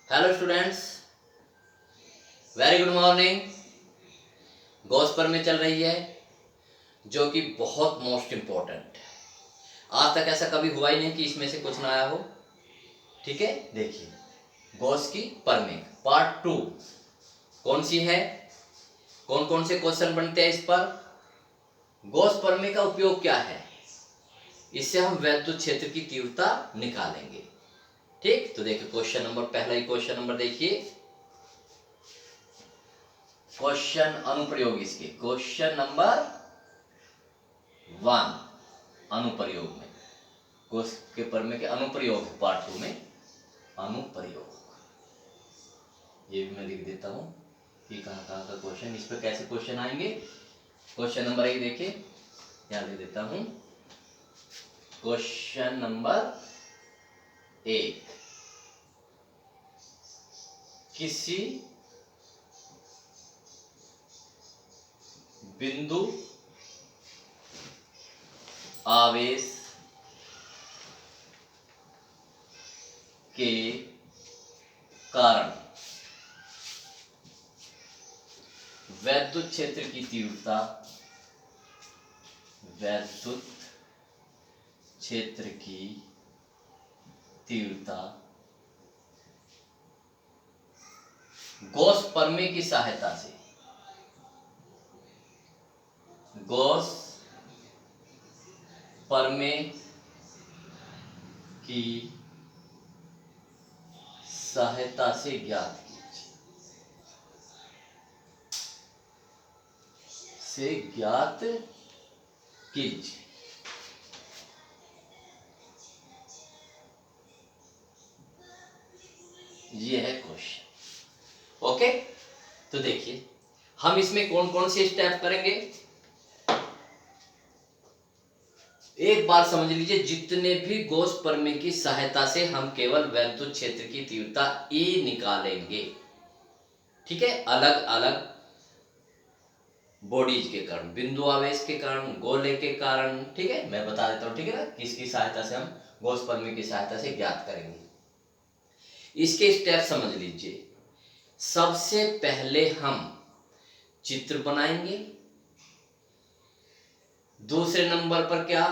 Hello students, very good morning. Gauss पर में चल रही है जो कि बहुत मोस्ट इम्पोर्टेंट है। आज तक ऐसा कभी हुआ ही नहीं कि इसमें से कुछ ना आया हो। ठीक है, देखिए गॉस की परमिंग पार्ट 2 कौन सी है, कौन कौन से क्वेश्चन बनते हैं इस पर, गॉस परमिंग का उपयोग क्या है, इससे हम वैद्युत क्षेत्र की तीव्रता निकालेंगे। ठीक, तो देखिए क्वेश्चन नंबर, पहला ही क्वेश्चन नंबर देखिए, क्वेश्चन अनुप्रयोग। इसके क्वेश्चन नंबर 1 अनुप्रयोग में, कोष के परमे के अनुप्रयोग पार्ट 2 में अनुप्रयोग, ये भी मैं लिख देता हूं कि कहाँ कहाँ का क्वेश्चन, इस पर कैसे क्वेश्चन आएंगे। क्वेश्चन नंबर 1 देखिए, यहाँ लिख देता हूं। क्वेश्चन नंबर 1, किसी बिंदु आवेश के कारण वैद्युत क्षेत्र की तीव्रता, वैद्युत क्षेत्र की तीव्रता गॉस परमे की सहायता से, गॉस परमे की सहायता से ज्ञात कीजिए। ये है क्वेश्चन। ओके, तो देखिए हम इसमें कौन कौन से स्टेप करेंगे, एक बार समझ लीजिए। जितने भी गॉस प्रमेय की सहायता से हम केवल वैद्युत क्षेत्र की तीव्रता E निकालेंगे, ठीक है, अलग अलग बॉडीज के कारण, बिंदु आवेश के कारण, गोले के कारण, ठीक है, मैं बता देता हूं, ठीक है ना, किसकी सहायता से हम गॉस प्रमेय की सहायता से ज्ञात करेंगे। इसके स्टेप समझ लीजिए। सबसे पहले हम चित्र बनाएंगे, दूसरे नंबर पर क्या,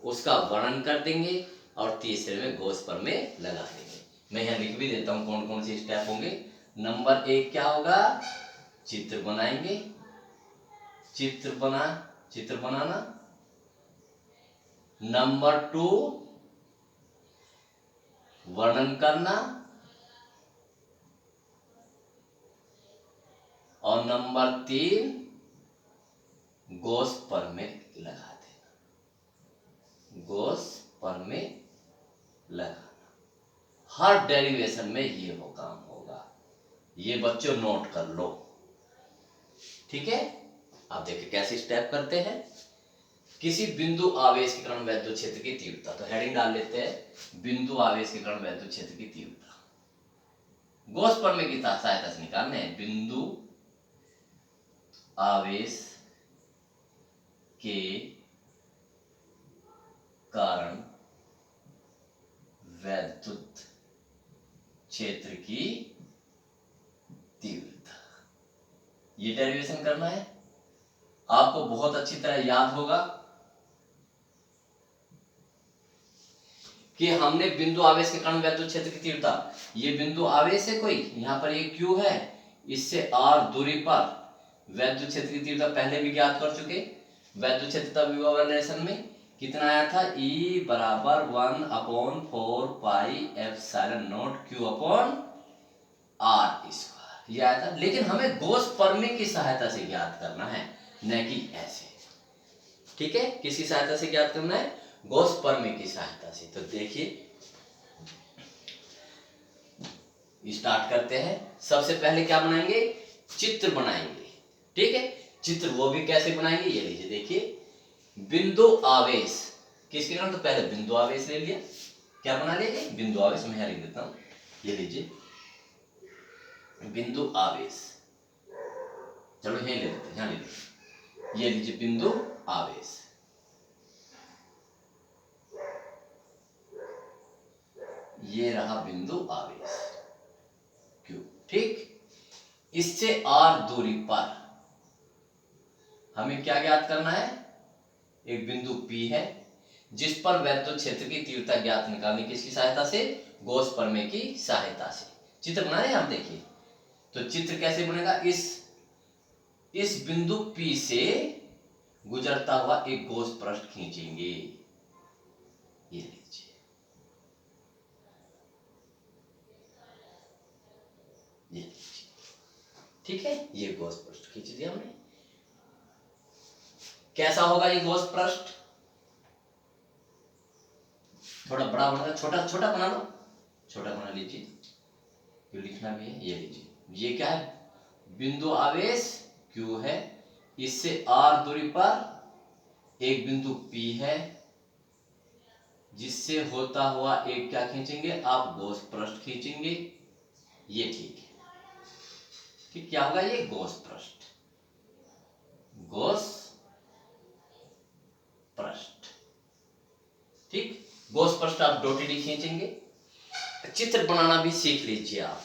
उसका वर्णन कर देंगे, और तीसरे में गॉस प्रमेय लगा देंगे। मैं यहां लिख भी देता हूं कौन कौन से स्टेप होंगे। नंबर 1 क्या होगा, चित्र बनाएंगे, चित्र बनाना। नंबर 2 वर्णन करना, और नंबर 3 गॉस प्रमेय लगा देना, गॉस प्रमेय लगाना। हर डेरिवेशन में ये हो काम होगा, ये बच्चों नोट कर लो, ठीक है। अब देखिए कैसे स्टेप करते हैं। किसी बिंदु आवेश के कारण वैद्युत क्षेत्र की तीव्रता, तो हेडिंग डाल लेते हैं, बिंदु आवेश के कारण वैद्युत क्षेत्र की तीव्रता गॉस प्रमेय की सहायता से निकालने हैं। बिंदु आवेश के कारण वैद्युत क्षेत्र की तीव्रता, ये डेरिवेशन करना है। आपको बहुत अच्छी तरह याद होगा कि हमने बिंदु आवेश के कारण वैद्युत क्षेत्र की तीव्रता, ये बिंदु आवेश है कोई, यहां पर ये Q है, इससे R दूरी पर वैद्युत क्षेत्र की तीव्रता पहले भी ज्ञात कर चुके। वैद्युत क्षेत्र विभव रिलेशन में कितना आया था, E बराबर 1/4 pi epsilon naught Q upon R square, ये आया था। लेकिन हमें गॉस प्रमेय की सहायता से ज्ञात करना है, न कि ऐसे, ठीक है। किसकी सहायता से ज्ञात करना है, गॉस प्रमेय की सहायता से। तो देखिए स्टार्ट करते हैं। सबसे पहले क्या बनाएंगे, चित्र बनाएंगे, ठीक है। चित्र वो भी कैसे बनाएंगे, ये लीजिए देखिए। बिंदु आवेश किसके कारण, तो पहले बिंदु आवेश ले लिया, क्या बना लिया, बिंदु आवेश। मैं यहां लिख देता हूं, ये लीजिए बिंदु आवेश, चलो यहां ले लेते हैं, यहां ले लेते, ये लीजिए बिंदु आवेश, ये रहा बिंदु आवेश। ठीक, इससे आर दूरी पर हमें क्या ज्ञात करना है, एक बिंदु P है जिस पर वैद्युत क्षेत्र की तीव्रता ज्ञात निकालनी, किसकी सहायता से, गॉस प्रमेय की सहायता से। चित्र बना रहे हैं आप, देखिए तो चित्र कैसे बनेगा, इस बिंदु P से गुजरता हुआ एक गॉस पृष्ठ खींचेंगे, ये लीजिए, ये लीजिए, ठीक है, ये गॉस पृष्ठ खींच दिया हमने। कैसा होगा ये गॉस पृष्ठ, थोड़ा बड़ा बना, छोटा छोटा बना लो, छोटा बना लीजिए, क्यों लिखना भी है, ये लीजिए, ये क्या है, बिंदु आवेश Q है, इससे R दूरी पर एक बिंदु P है जिससे होता हुआ एक क्या खींचेंगे आप, गॉस पृष्ठ खींचेंगे, ये ठीक है, ठीक, क्या होगा ये गॉस पृष्ठ, गॉस पृष्ठ, ठीक, गॉस पृष्ठ आप डॉटेड खींचेंगे। चित्र बनाना भी सीख लीजिए आप,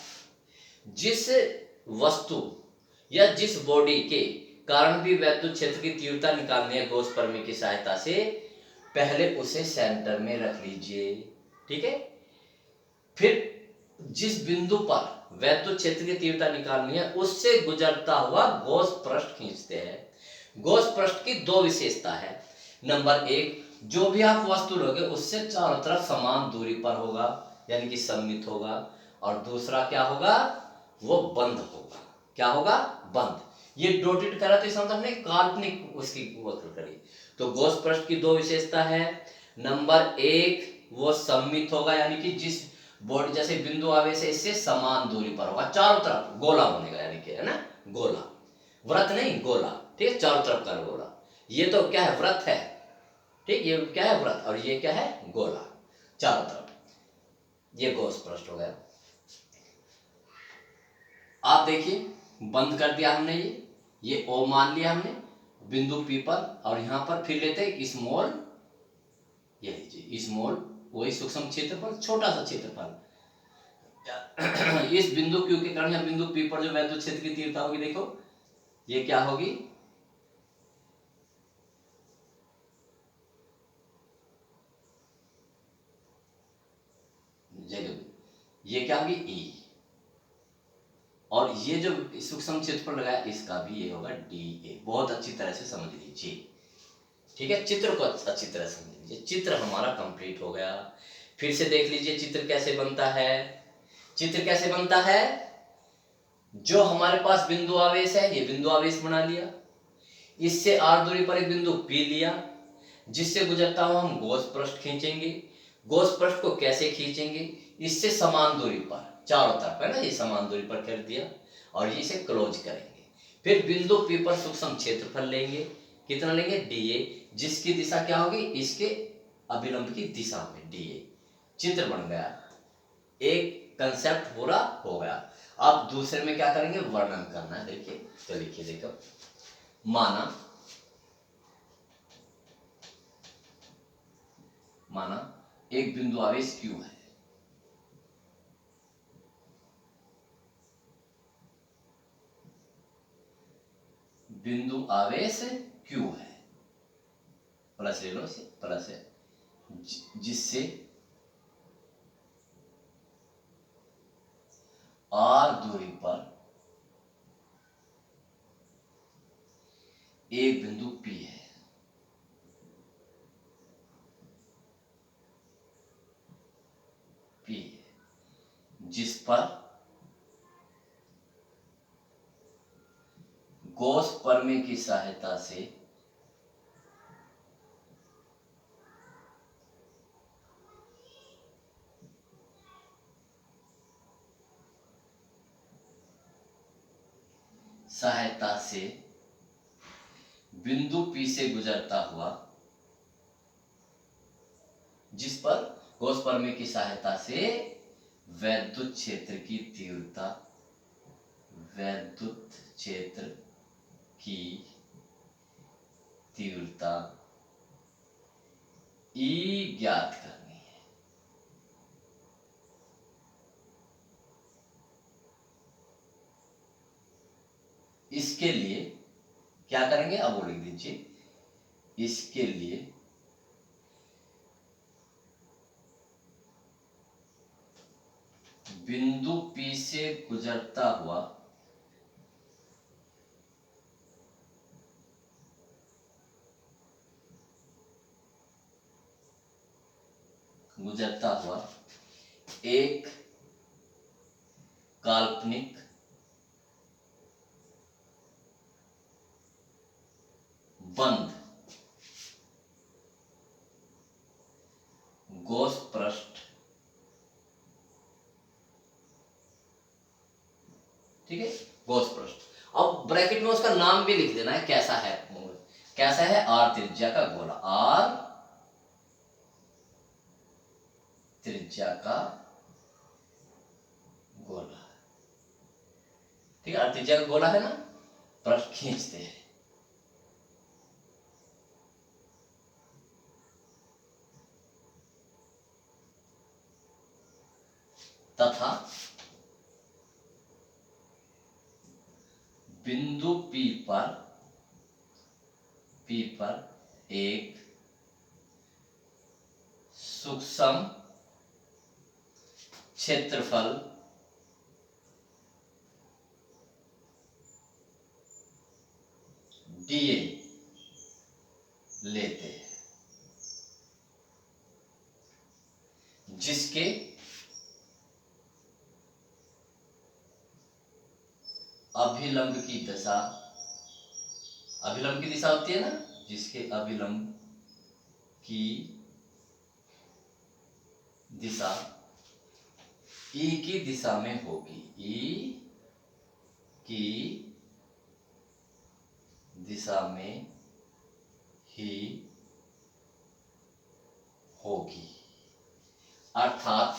जिस वस्तु या जिस बॉडी के कारण भी वैद्युत क्षेत्र की तीव्रता निकालनी है गॉस प्रमेय की सहायता से, पहले उसे सेंटर में रख लीजिए, ठीक है, फिर जिस बिंदु पर वैद्युत क्षेत्र की तीव्रता निकालनी है उससे गुजरता हुआ गॉस पृष्ठ खींचते हैं। गॉस पृष्ठ की दो विशेषता है, नंबर एक, जो भी आप वस्तु लोगे उससे चारों तरफ समान दूरी पर होगा, यानी कि सममित होगा, और दूसरा क्या होगा, वो बंद होगा, क्या होगा, बंद। ये डॉटेड करा तो इसका मतलब हमने काल्पनिक उसकी वक्र करी। तो गॉस पृष्ठ की दो विशेषता है, नंबर एक, वो सममित होगा, यानी कि जिस बॉडी जैसे बिंदु आवेश है इससे समान दूरी पर होगा, चारों तरफ गोला बनेगा, यानी कि है ना, गोला, वृत्त नहीं गोला, ठीक है, चारों तरफ का गोला, ये तो क्या है, वृत्त है, ठीक, ये क्या है, वृत्त, और ये क्या है, गोला, चारों तरफ, ये गॉस पृष्ठ हो गया। आप देखिए बंद कर दिया हमने, ये O मान लिया हमने बिंदु P पर, और यहां पर फिर लेते हैं स्मॉल, ये लीजिए स्मॉल, वही सूक्ष्म क्षेत्रफल, छोटा सा क्षेत्रफल, इस बिंदु Q के कारण या बिंदु P पर जो वैद्युत क्षेत्र की तीव्रता होगी, देखो ये क्या होगी, ये क्या होगी E, और ये जो सूक्ष्म क्षेत्रफल लगाया इसका भी ये होगा DA। बहुत अच्छी तरह से समझ लीजिए, ठीक है, चित्र को अच्छी तरह समझ लीजिए। चित्र हमारा कंप्लीट हो गया, फिर से देख लीजिए चित्र कैसे बनता है। चित्र कैसे बनता है, जो हमारे पास बिंदु आवेश है, ये बिंदु आवेश बना लिया, इससे R दूरी पर एक बिंदु P लिया, जिससे गुजरता हुआ हम गॉस पृष्ठ खींचेंगे। गॉस पृष्ठ को कैसे खींचेंगे, इससे समान दूरी पर, चारों तरफ है ना, ये समान दूरी पर कर दिया, और इसे क्लोज करेंगे। फिर बिंदु P पर सूक्ष्म क्षेत्रफल लेंगे, कितना लेंगे, DA, जिसकी दिशा क्या होगी, इसके अभिलंब की दिशा में DA। चित्र बन गया, एक कंसेप्ट पूरा हो गया। अब दूसरे में क्या करेंगे, वर्णन करना है। देखिए तो लिखिए, देखो, माना एक बिंदु आवेश Q है, बिंदु आवेश Q है, प्लस ले लो, प्लस है, जिससे R दूरी पर एक बिंदु P है, P जिस पर गॉस प्रमेय की सहायता से बिंदु P से गुजरता हुआ, जिस पर गॉस प्रमेय की सहायता से वैद्युत क्षेत्र की तीव्रता, वैद्युत क्षेत्र की तीव्रता E ज्ञात करनी है। इसके लिए क्या करेंगे, अब वो लिख दीजिए, इसके लिए बिंदु P से गुजरता हुआ एक काल्पनिक बंद गॉस पृष्ठ, ठीक है, गॉस पृष्ठ। अब ब्रैकेट में उसका नाम भी लिख देना है, कैसा है, कैसा है, आर त्रिज्या का गोला, आर त्रिज्या का गोला, ठीक है, आर त्रिज्या का गोला है ना, पृष्ठ खींचते हैं, तथा बिंदु P पर एक सूक्ष्म क्षेत्रफल dA लेते हैं, जिसके अभिलंब की दिशा, अभिलंब की दिशा होती है ना, जिसके अभिलंब की दिशा E की दिशा में होगी, E की दिशा में ही होगी, अर्थात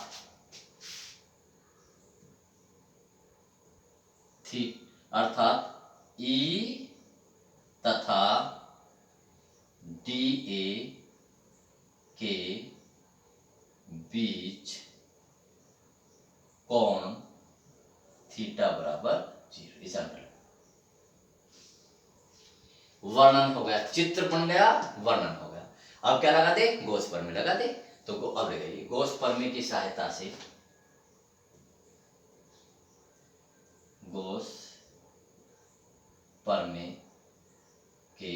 E तथा dA के बीच कोण थीटा बराबर 0, इस अंतर। वर्णन हो गया, चित्र बन गया, वर्णन हो गया। अब क्या लगा दे, गॉस प्रमेय लगा दे। तो अब लगाइए, गॉस प्रमेय की सहायता से, गॉस प्रमेय के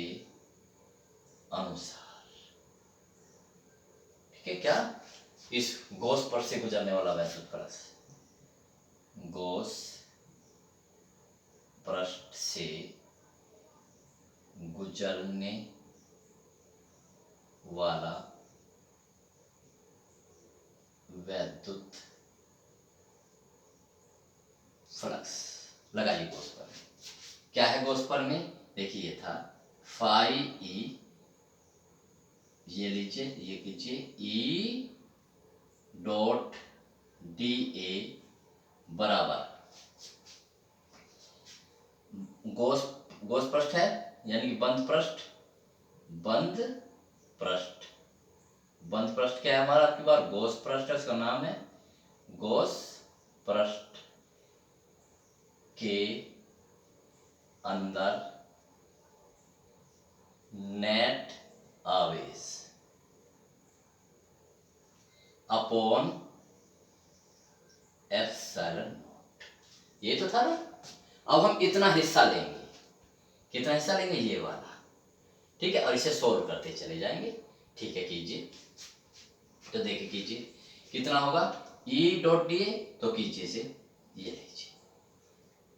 अनुसार, ठीक है, क्या, इस गॉस पृष्ठ से गुजरने वाला वैद्युत पृष्ठ, गॉस पृष्ठ से गुजरने वाला वैद्युत फ्लक्स, लगाइए गॉस प्रमेय। क्या है गॉस प्रमेय, देखिए ये था फाई ई, ये लीजिए, ये कीजिए, ई डॉट डी ए बराबर गॉस पृष्ठ है, यानी कि बंद पृष्ठ, बंद पृष्ठ, बंद पृष्ठ क्या है हमारा, आपकी बार गॉस पृष्ठ है, उसका नाम है गॉस पृष्ठ के अंदर नेट आवेश अपॉन एप्सिलॉन नॉट, ये तो था ना। अब हम इतना हिस्सा लेंगे, कितना हिस्सा लेंगे, ये वाला, ठीक है, और इसे सोल्व करते चले जाएंगे, ठीक है, कीजिए। तो देखिए, कीजिए कितना होगा, ई डॉट डी ए, तो कीजिए इसे, ये लीजिए,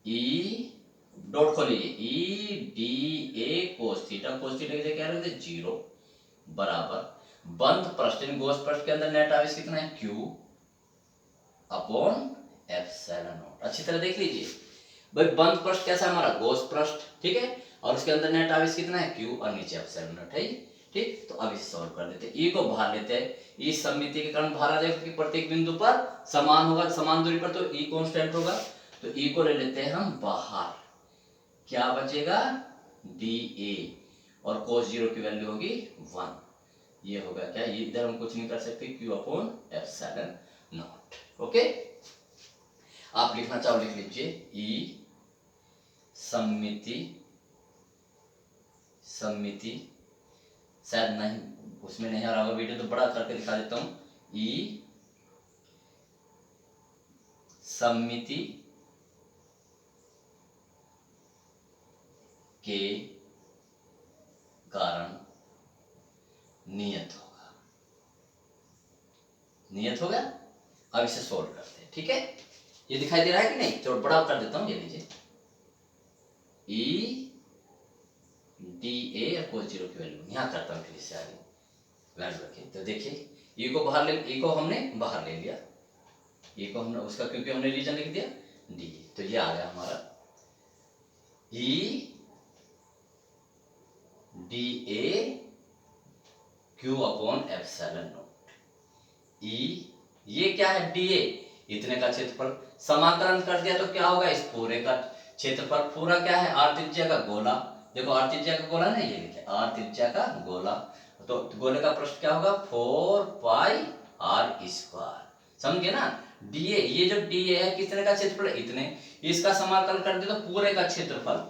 ई डॉट खोलिए, ई डी ए कोस थीटा, कोस थीटा क्या रहे थे, 0 बराबर बंद पृष्ठ, गॉस पृष्ठ के अंदर नेट आवेश कितना है, Q अपॉन एप्सिलॉन नॉट। अच्छी तरह देख लीजिए भाई, बंद पृष्ठ कैसा है हमारा, गॉस पृष्ठ, ठीक है, और उसके अंदर नेट आवेश कितना है, Q, और नीचे एप्सिलॉन नॉट है, ठीक। तो अब इसे सॉल्व कर देते हैं, ई को बाहर लेते हैं, ई सममिति के कारण बाहर आ जाएगा, क्योंकि प्रत्येक बिंदु पर समान होगा, समान दूरी पर, तो ई कांस्टेंट होगा, तो ई को ले लेते हैं हम बाहर, क्या बचेगा, डी ए, और cos 0 की वैल्यू होगी 1, ये होगा क्या, ये इधर हम कुछ नहीं कर सकते, Q upon epsilon not. Okay, आप लिखना चाहो लिख लीजिए, ई सममिति, सममिति शायद नहीं उसमें नहीं आ रहा होगा वीडियो, तो बड़ा करके दिखा देता हूं। ई सममिति के कारण नियत होगा। नियत हो गया। अब इसे सोल्व करते हैं, ठीक है। ये दिखाई दे रहा है कि नहीं? तो बड़ा कर देता हूं, ये लीजिए ई डी ए और कोई जीरो की वैल्यू यहां करता हूं, फिर इससे आगे वैल्यू रखिए। तो देखिए ई को बाहर ले, ई को हमने बाहर ले लिया, ई को हमने उसका क्योंकि हमने रीजन लिख दिया डी, तो ये आ गया हमारा E d A q upon epsilon naught. E ये क्या है? डी ए, इतने का क्षेत्रफल। समाकलन कर दिया तो क्या होगा? इस पूरे का क्षेत्रफल। पूरा क्या है? आर त्रिज्या का गोला। देखो आर त्रिज्या का गोला ना, ये लिखे आर त्रिज्या का गोला। तो गोले का पृष्ठ क्या होगा? 4 पाई आर स्क्वायर। समझ ना? डीए, ये जो डीए है कितने का क्षेत्रफल? इतने। इसका समाकलन कर दे तो पूरे का क्षेत्रफल,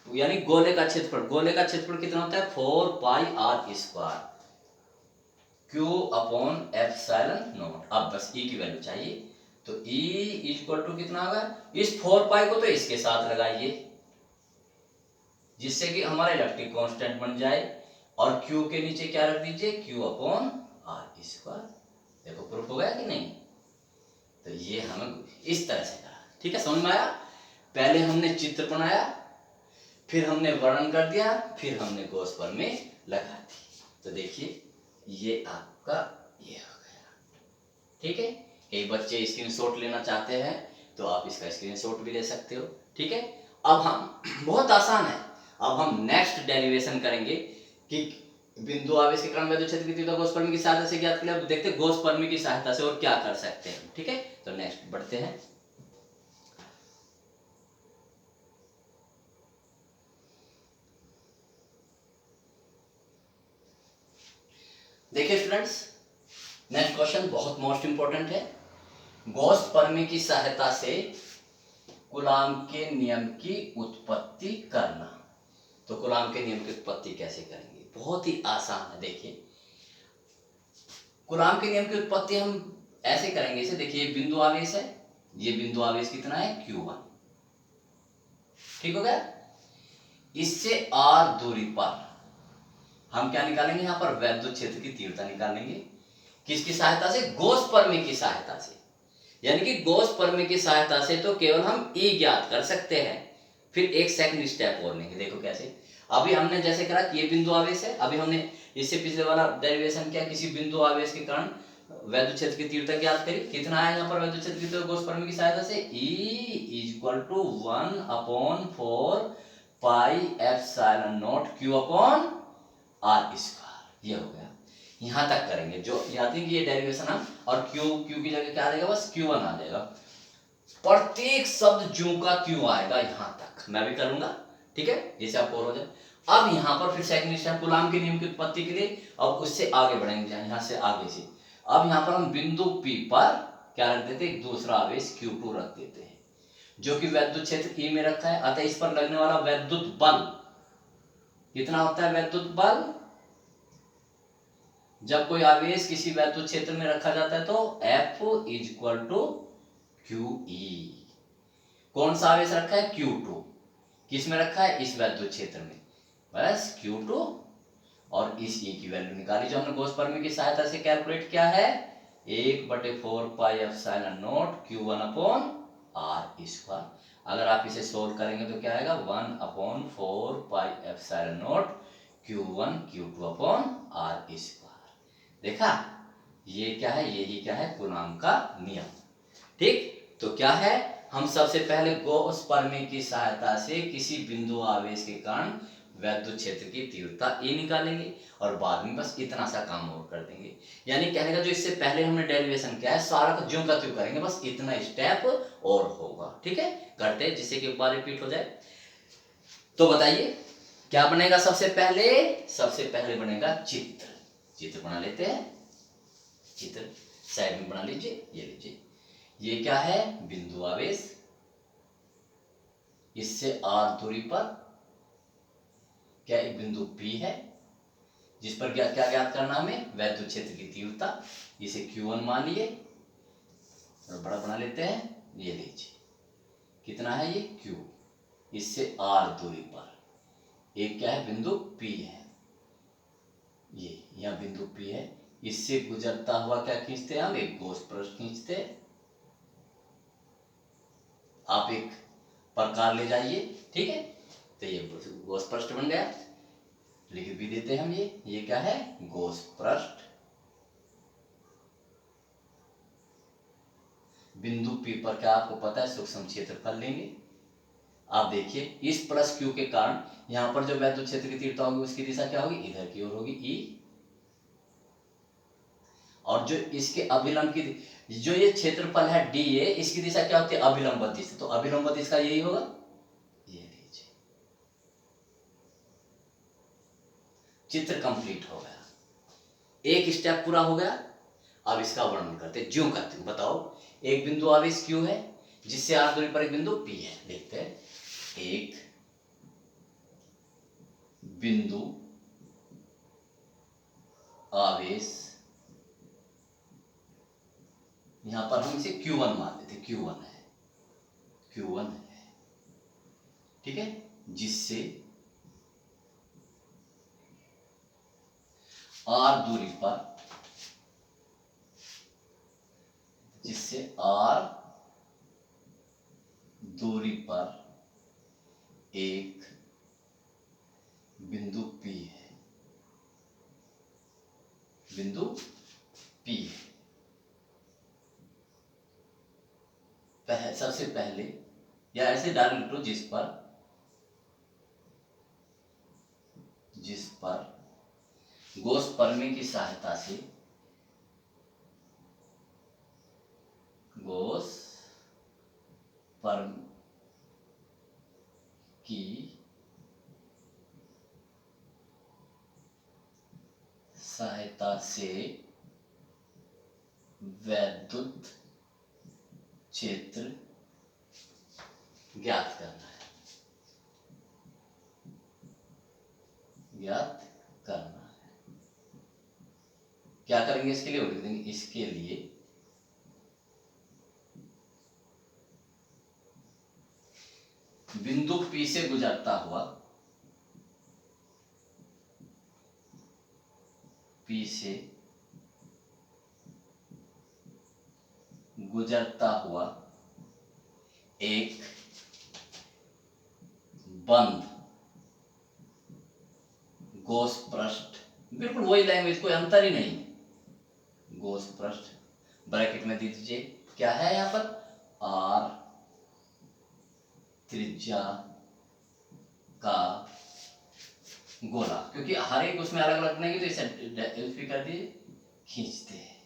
यानी गोले का क्षेत्रफल। गोले का क्षेत्रफल कितना होता है? 4 pi are square q upon epsilon naught. अब बस ई की वैल्यू चाहिए, तो ई इक्वल टू कितना होगा? इस 4 पाई को तो इसके साथ लगाइए, जिससे कि हमारा इलेक्ट्रिक कांस्टेंट बन जाए, और क्यू के नीचे क्या रख दीजिए? Q upon R square. देखो प्रूफ हो गया कि नहीं? तो ये हमें इस तरह से करा, ठीक है। समझ में आया? पहले हमने चित्र बनाया, फिर हमने वर्णन कर दिया, फिर हमने गॉस प्रमेय लगा दी। तो देखिए ये आपका ये हो गया, ठीक है। कई बच्चे स्क्रीनशॉट लेना चाहते हैं तो आप इसका स्क्रीनशॉट भी ले सकते हो, ठीक है। अब हम बहुत आसान है, अब हम नेक्स्ट डेरिवेशन करेंगे कि बिंदु आवेश के कारण वैद्युत क्षेत्र की तीव्रता गॉस प्रमेय की सहायता से ज्ञात करें। अब देखते हैं गॉस प्रमेय की सहायता से और क्या कर सकते हैं, ठीक है। तो नेक्स्ट बढ़ते हैं। देखिए स्टूडेंट्स, नेक्स्ट क्वेश्चन बहुत मोस्ट इंपॉर्टेंट है। गॉस प्रमेय की सहायता से कूलाम के नियम की उत्पत्ति करना। तो कूलाम के नियम की उत्पत्ति कैसे करेंगे? बहुत ही आसान है। देखिए कूलाम के नियम की उत्पत्ति हम ऐसे करेंगे, इसे देखिए बिंदु आवेश है, ये बिंदु आवेश कितना है? Q1, ठीक हो गया। इससे r दूरी पर हम क्या निकालेंगे? यहाँ पर वैद्युत क्षेत्र की तीव्रता निकालेंगे। किसकी सहायता से? गॉस प्रमेय की सहायता से। यानी कि गॉस प्रमेय की सहायता से तो केवल हम E ज्ञात कर सकते हैं। फिर एक सेकंड स्टेप और लेंगे, देखो कैसे। अभी हमने जैसे करा कि ये बिंदु आवेश है, अभी हमने इससे पिछले वाला डेरिवेशन किया, किसी बिंदु आवेश के कारण वैद्युत क्षेत्र की तीव्रता ज्ञात करी। कितना है यहाँ पर वैद्युत क्षेत्र की तीव्रता गॉस प्रमेय की सहायता से? E = 1/4 pi epsilon naught Q upon R square. ये हो गया। यहां तक करेंगे, जो याद है कि ये डेरिवेशन हम, और Q की जगह क्या आ जाएगा? बस Q1 आ जाएगा। प्रत्येक शब्द ज्यों का त्यों आएगा, यहां तक मैं भी करूंगा, ठीक है, जैसे आपको और हो जाए। अब यहां पर फिर सेकंड स्टेप कूलाम के नियम की उत्पत्ति के लिए, अब उससे आगे बढ़ेंगे, यहां से आगे से। अब यहां पर हम बिंदु P पर क्या रख देते? एक दूसरा आवेश Q2 रख देते हैं, जो कि वैद्युत क्षेत्र E में रखा है। अतः इस पर लगने वाला वैद्युत बल कितना होता है? वैद्युत बल, जब कोई आवेश किसी वैद्युत क्षेत्र में रखा जाता है तो F = QE। कौन सा आवेश रखा है? Q2। किस में रखा है? इस वैद्युत क्षेत्र में। बस Q2 और इस E की वैल्यू निकाली, जो हमने गॉस प्रमेय की सहायता से कैलकुलेट किया है। 1/4 pi epsilon naught Q1 upon R square. अगर आप इसे सोल्व करेंगे तो क्या आएगा? 1/4 pi epsilon naught Q1 Q2 upon R square. देखा, ये क्या है? यही क्या है? कूलाम का नियम, ठीक। तो क्या है? हम सबसे पहले गॉस प्रमेय की सहायता से किसी बिंदु आवेश के कारण वैद्युत क्षेत्र की तीव्रता E निकालेंगे, और बाद में बस इतना सा काम और कर देंगे। यानी कहने का जो इससे पहले हमने डेरिवेशन किया है, सारा का ज्यों का त्यों करेंगे, बस इतना स्टेप और होगा, ठीक है। करते हैं जिससे कि एक बार रिपीट हो जाए। तो बताइए क्या बनेगा? सबसे पहले बनेगा चित्र। चित्र बना लेते हैं। चित्र साइड में बना लीजिए, ये लीजिए, ये क्या है? बिंदु आवेश। इससे r दूरी पर क्या एक बिंदु P है जिस पर क्या ज्ञात करना हमें, वैद्युत क्षेत्र की तीव्रता। इसे Q1 मान लिए, थोड़ा बड़ा बना लेते हैं, ये लीजिए कितना है ये Q। इससे r दूरी पर एक क्या है बिंदु P है, ये यहाँ बिंदु P है, इससे गुजरता हुआ क्या खींचते हैं हम, एक गॉस पृष्ठ खींचते हैं। आप एक प्रकार ले जाइए, ठीक है। तो ये गॉस पृष्ठ बन गया, लिख भी देते हैं हम, ये क्या है गॉस पृष्ठ। बिंदु P पर क्या आपको पता है सूक्ष्म क्षेत्रफल लेंगे। आप देखिए इस प्लस Q के कारण यहाँ पर जो वैद्युत क्षेत्र की तीव्रता होगी उसकी दिशा क्या होगी, इधर की ओर होगी E। और जो इसके अभिलंब की, जो ये क्षेत्रफल है DA, इसकी दिशा क्या होती है, अभिलंब दिशा। तो अभिलंब दिशा यही होगा, ये लीजिए। चित्र कंप्लीट हो गया, एक स्टेप पूरा हो गया। अब इसका वर्णन करते, ज्यों करते हैं। बताओ, एक बिंदु आवेश Q है जिससे r दूरी पर एक बिंदु P है। देखते हैं, एक बिंदु आवेश, यहां पर हम इसे Q1 मान लेते, Q1 है, Q1 है, ठीक है, जिससे r दूरी पर, जिससे r दूरी पर एक बिंदु P है, बिंदु P है। सबसे पहले या ऐसे डायरेक्ट लो, जिस पर गॉस प्रमेय की सहायता से, गॉस प्रमेय की सहायता से वैद्युत क्षेत्र ज्ञात करना है, ज्ञात करना है। क्या करेंगे इसके लिए, लिख देंगे इसके लिए बिंदु P से गुजरता हुआ, P से गुजरता हुआ एक बंद गॉस पृष्ठ, बिल्कुल वही लैंग्वेज, कोई अंतर ही नहीं, गॉस पृष्ठ ब्रैकेट में दे दीजिए, क्या है यहाँ पर r त्रिज्या का गोला, क्योंकि हर एक उसमें अलग अलग नहीं, तो इसे एल्फी कर दिए, खींचते हैं।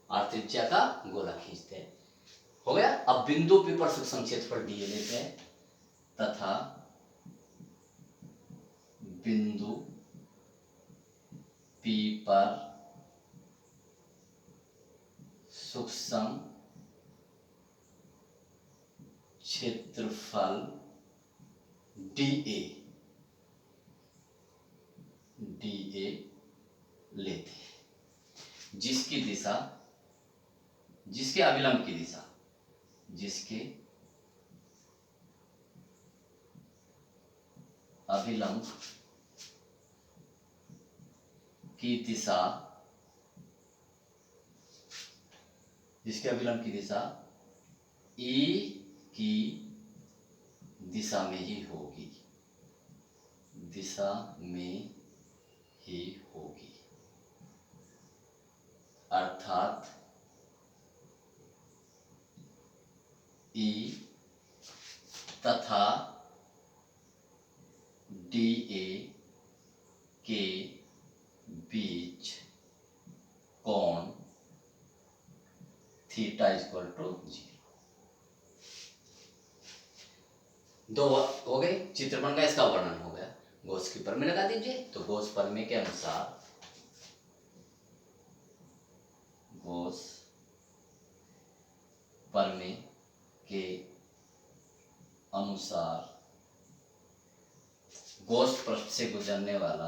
r त्रिज्या का गोला खींचते हैं, हो गया। अब बिंदु P पर सूक्ष्म क्षेत्रफल DA लेते हैं तथा बिंदु P पर सूक्ष्म क्षेत्रफल DA लेते हैं, जिसकी दिशा, जिसके अभिलंब की दिशा, जिसके अभिलंब की दिशा, जिसके अभिलंब की दिशा E की दिशा में ही होगी, दिशा में ही होगी, अर्थात E तथा DA के बीच कोण थीटा इक्वल टू 0। दो हो गए, चित्र बन गया, इसका वर्णन हो गया। गॉस की प्रमेय लगा दीजिए। तो गॉस प्रमेय के अनुसार, गॉस प्रमेय के अनुसार गॉस पृष्ठ से गुजरने वाला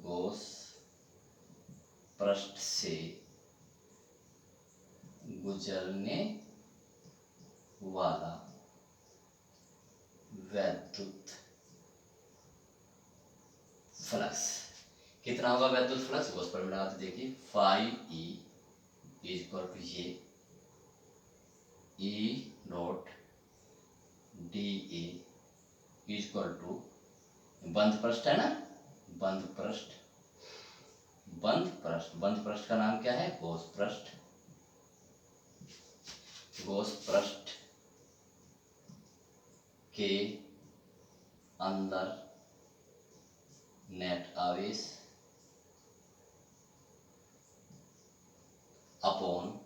गॉस पृष्ठ से गुजरने वाला वैद्युत फ्लक्स कितना होगा? वैद्युत फ्लक्स गॉस प्रमेय लगा तो देखिए 5E इज इक्वल टू ये E naught D A is equal to बंद पृष्ठ है ना, बंद पृष्ठ, बंद पृष्ठ, बंद पृष्ठ का नाम क्या है? गॉस पृष्ठ, गॉस पृष्ठ के अंदर नेट आवेश अपॉन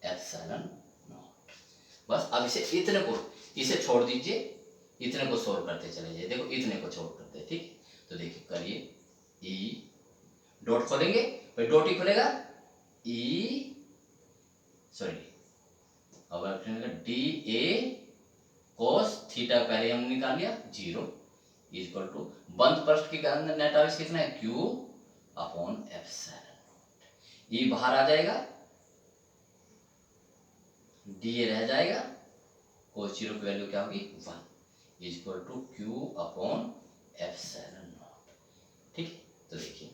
एप्सिलॉन नॉट। बस अब इसे छोड़ दीजिए, इतने को सोल्व करते चले जाइए। देखो इतने को छोड़ करते, ठीक। तो देखिए करिए, ई डॉट खोलेंगे, भाई डॉट ही खुलेगा, ई सॉरी अब डी ए कोस थीटा पहले हमने निकाल लिया 0 इज इक्वल टू बंद पृष्ठ के अंदर नेट आवेश कितना है? Q upon epsilon. ई बाहर आ जाएगा, डी ए रह जाएगा, कोस 0 की वैल्यू क्या होगी? 1 is equal to Q upon epsilon naught, ठीक। तो देखिए,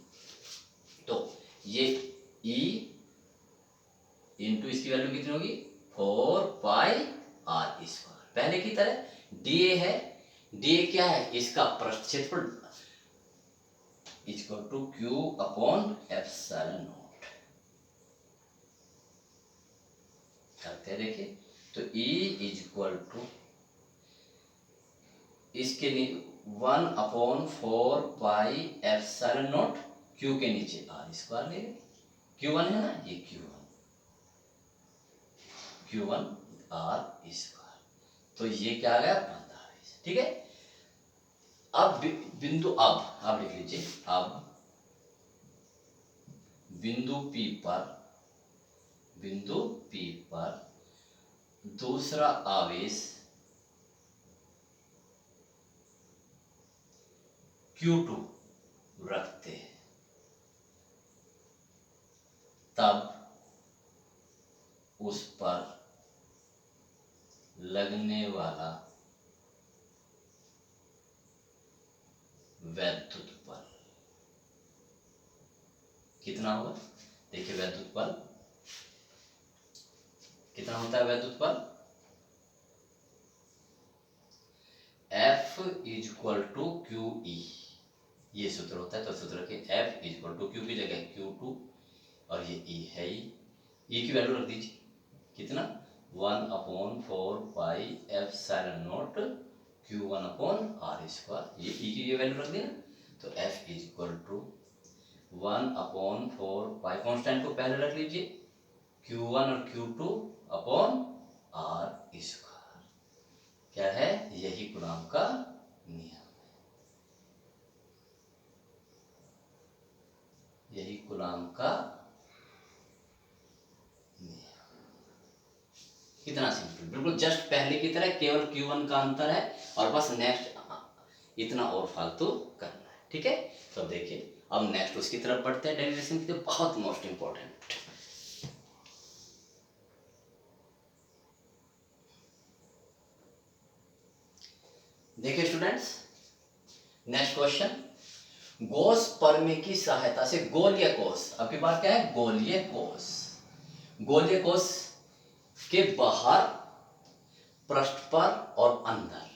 तो ये E इंटू इसकी वैल्यू कितनी होगी? 4 पाई r स्क्वायर। पहले की तरह dA है, dA क्या है? इसका पृष्ठ क्षेत्रफल equal to Q upon epsilon naught करते हैं। देखिए तो E इज इक्वल टू इसके 1 upon 4 pi epsilon naught, Q के नीचे r स्क्वायर ले लेंगे, Q1 है ना, ये Q1 r स्क्वायर। तो ये क्या आ गया? बंद आवेश, ठीक है। अब बिंदु, अब आप लिख लीजिए, अब बिंदु P पर दूसरा आवेश Q2 रखते हैं, तब उस पर लगने वाला वैद्युत बल कितना होगा? देखिए वैद्युत बल कितना होता है? वैद्युत बल F is equal to QE, ये सूत्र होता है। तो सूत्र के F is equal to Q की जगह Q2 और ये E है ही, E की वैल्यू रख दीजिए कितना? 1 upon 4 pi epsilon naught Q1 upon r square, ये E की ये वैल्यू रख देना। तो F is equal to 1 upon 4 pi, constant को पहले रख लीजिए, Q1 और Q2 अपॉन r स्क्वायर। क्या है? यही कूलॉम का नियम है, यही कूलॉम का नियम। कितना सिंपल, बिल्कुल जस्ट पहले की तरह, केवल Q1 का अंतर है और बस नेक्स्ट इतना और फालतू करना है, ठीक है। तो देखिए अब नेक्स्ट उसकी तरफ बढ़ते हैं, डेरिवेशन की, बहुत मोस्ट इंपॉर्टेंट। देखिए स्टूडेंट्स, नेक्स्ट क्वेश्चन, गॉस प्रमेय की सहायता से गोलीय कोष, आपकी बात क्या है? गोलीय कोष, गोलीय कोष के बाहर, पृष्ठ पर और अंदर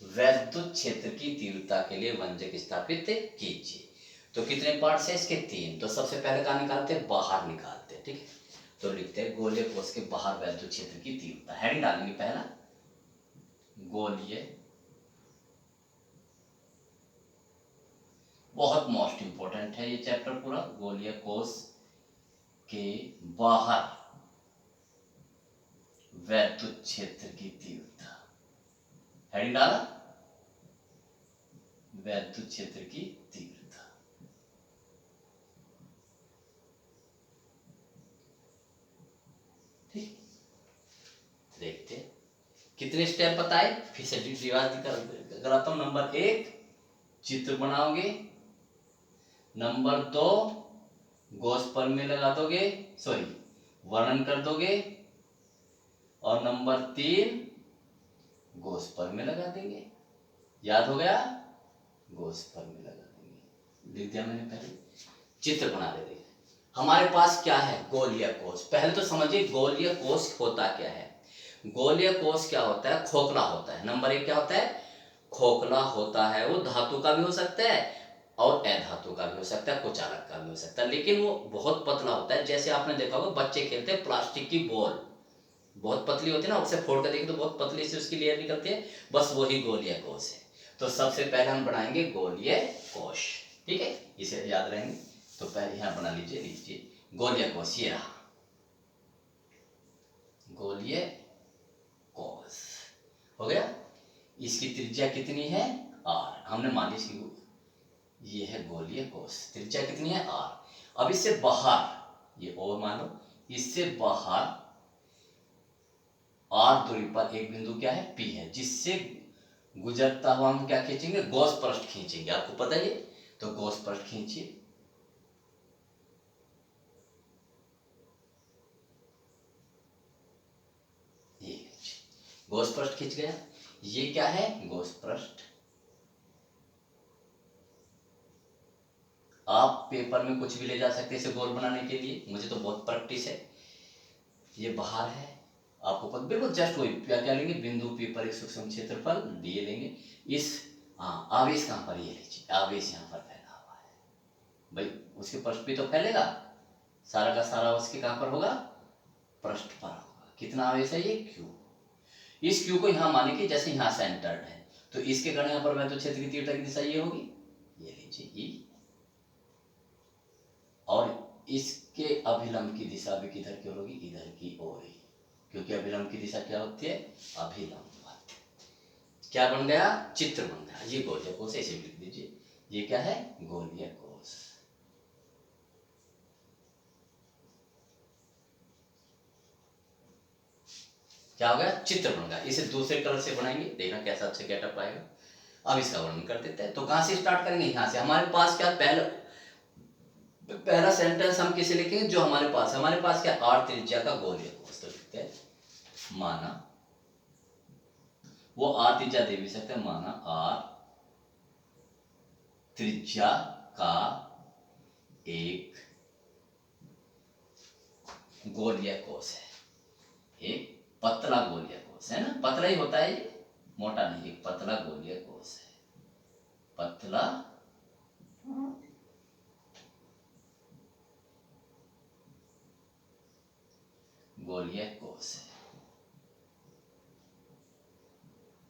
वैद्युत क्षेत्र की तीव्रता के लिए व्यंजक स्थापित कीजिए। तो कितने पार्ट्स है इसके? 3। तो सबसे पहले कहाँ निकालते हैं? बाहर निकालते हैं, ठीक है। तो लिखते हैं गोलीय कोष के बाहर वैद्युत क्षेत्र की तीव्रता, हेडिंग डालेंगे पहला गोलीय, बहुत मोस्ट इंपॉर्टेंट है ये चैप्टर पूरा, गोलीय कोष के बाहर वैद्युत क्षेत्र की तीव्रता, हेडिंग डाला वैद्युत क्षेत्र की तीव्रता। कितने स्टेप बताए, फिर से रिवाज कराता हूं। नंबर 1 चित्र बनाओगे, नंबर 2 गॉस पर में लगा दोगे, सॉरी वर्णन कर दोगे, और नंबर 3 गॉस पर में लगा देंगे। याद हो गया, गॉस पर में लगा देंगे, लिख दिया मैंने पहले। चित्र बना देते। हमारे पास क्या है, गोलीय कोष। पहले तो समझिए गोलीय कोष होता क्या है। गोलीय कोष क्या होता है, खोखला होता है। नंबर 1 क्या होता है, खोखला होता है। वो धातु का भी हो सकता है और अधातु का भी हो सकता है, कुचालक का भी हो सकता है, लेकिन वो बहुत पतला होता है। जैसे आपने देखा होगा बच्चे खेलते हैं प्लास्टिक की बॉल, बहुत पतली होती है ना, उसे फोड़ कर देखें तो बहुत पतली से उसकी लेयर निकलती है, बस वही गोलीय कोष है। तो सबसे पहले हम बनाएंगे गोलीय कोष, ठीक है, इसे याद रहेंगे। तो पहले यहां बना लीजिए, लीजिए गोलीय कोष, ये रहा गोलीय कोष, हो गया। इसकी त्रिज्या कितनी है, r। हमने मान ली इसकी, ये है गोलीय कोष, त्रिज्या कितनी है, r। अब इससे बाहर, ये और मान लो, इससे बाहर r दूरी पर एक बिंदु क्या है, p है, जिससे गुजरता हुआ हम क्या खींचेंगे, गॉस पृष्ठ खींचेंगे। आपको पता है, तो गॉस पृष्ठ खींचिए, गॉस पृष्ठ खींच गया। ये क्या है, गॉस पृष्ठ। आप पेपर में कुछ भी ले जा सकते हैं इसे गोल बनाने के लिए, मुझे तो बहुत प्रैक्टिस है। ये बाहर है, आपको पता, बिल्कुल जस्ट वही क्या क्या लेंगे, बिंदु पी पर एक सूक्ष्म क्षेत्रफल दिए लेंगे। इस आवेश कहां पर, ये लीजिए, आवेश यहां पर फैला हुआ है भाई, उसके पृष्ठ पे तो फैलेगा, सारा का सारा उसके कहां पर होगा, पृष्ठ पर होगा। कितना आवेश है, ये क्यू। इस क्यू को यहां माने कि जैसे यहां सेंटर्ड है, तो इसके कारण यहां पर वैद्युत क्षेत्र की तीव्रता की दिशा ये होगी, ये लीजिए ई, और इसके अभिलंब की दिशा भी किधर की होगी, इधर की ओर ही, क्योंकि अभिलंब की दिशा क्या होती है, अभिलंब। क्या बन गया, चित्र बन गया। ये गोलीय कोष, ऐसे लिख दीजिए, ये क्या है, गोलीय कोष। क्या हो गया, चित्र बन गया। इसे दूसरे कलर से बनाएंगे, देखना कैसा अच्छा गेटअप आएगा। अब इसका वर्णन कर देते हैं। तो कहां से स्टार्ट करेंगे, यहां से। हमारे पास क्या, पहला सेंटेंस हम किसे लिखेंगे, जो हमारे पास क्या, r त्रिज्या का गोलीय कोष। तो लिखते हैं, माना, वो r त्रिज्या दे भी सकते हैं, माना r त्रिज्या का एक गोलीय कोष है। एक पतला गोलीय कोष है ना, पतला ही होता है ये, मोटा नहीं, एक पतला गोलीय कोष है, पतला गोलीय कोष है।